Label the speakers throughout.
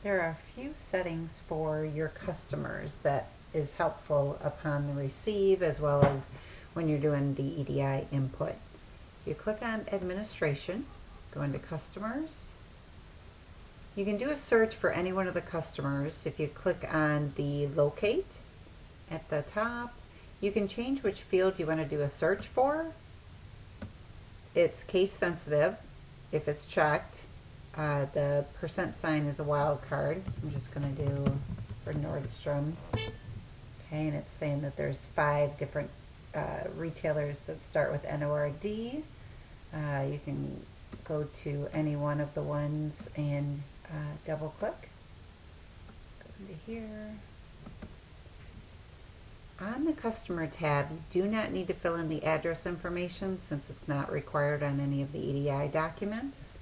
Speaker 1: There are a few settings for your customers that is helpful upon the receive as well as when you're doing the EDI input. You click on Administration, go into Customers. You can do a search for any one of the customers if you click on the Locate at the top. You can change which field you want to do a search for. It's case sensitive if it's checked. The percent sign is a wild card. I'm just going to do for Nordstrom. Okay, and it's saying that there's 5 different retailers that start with NORD. You can go to any one of the ones and double click. Go into here. On the customer tab, you do not need to fill in the address information since it's not required on any of the EDI documents.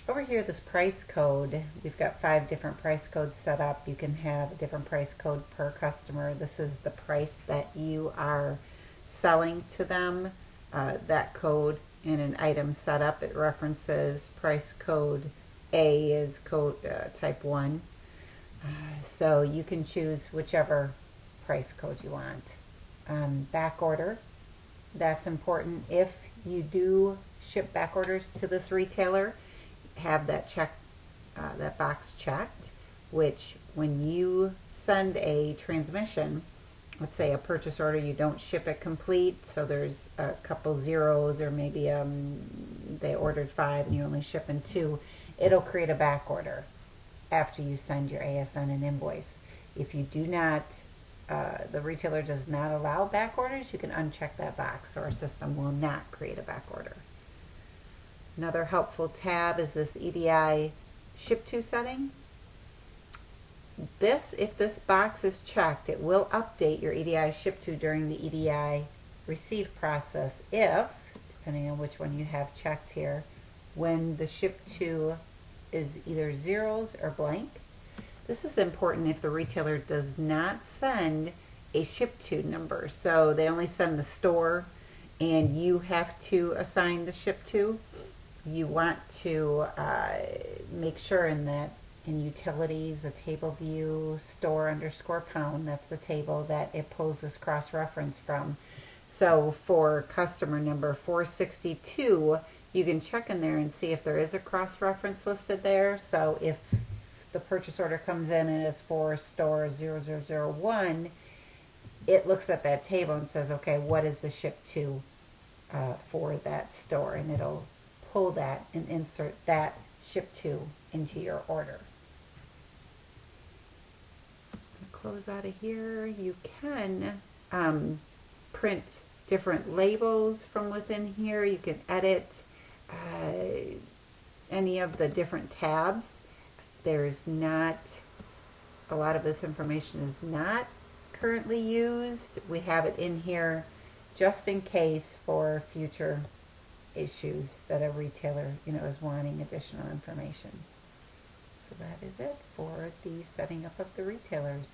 Speaker 1: Over here, this price code, we've got 5 different price codes set up. You can have a different price code per customer. This is the price that you are selling to them. That code in an item setup, it references price code A is code type 1. So you can choose whichever price code you want. Back order, that's important. If you do ship back orders to this retailer, have that that box checked, which when you send a transmission, let's say a purchase order, you don't ship it complete, so there's a couple zeros, or maybe they ordered 5 and you only ship in 2, it'll create a back order after you send your ASN and invoice. If you do not, the retailer does not allow back orders, you can uncheck that box, so our system will not create a back order. Another helpful tab is this EDI ship to setting. If this box is checked, it will update your EDI ship to during the EDI receive process if, depending on which one you have checked here, when the ship to is either zeros or blank. This is important if the retailer does not send a ship to number. So they only send the store and you have to assign the ship to. You want to make sure in utilities, a table view, store underscore pound, that's the table that it pulls this cross-reference from. So for customer number 462, you can check in there and see if there is a cross-reference listed there. So if the purchase order comes in and it's for store 0001, it looks at that table and says, okay, what is the ship to for that store? And it'll pull that and insert that ship to into your order. Close out of here. You can print different labels from within here. You can edit any of the different tabs. There's not, a lot of this information is not currently used. We have it in here just in case for future issues that a retailer is wanting additional information. So that is it for the setting up of the retailers.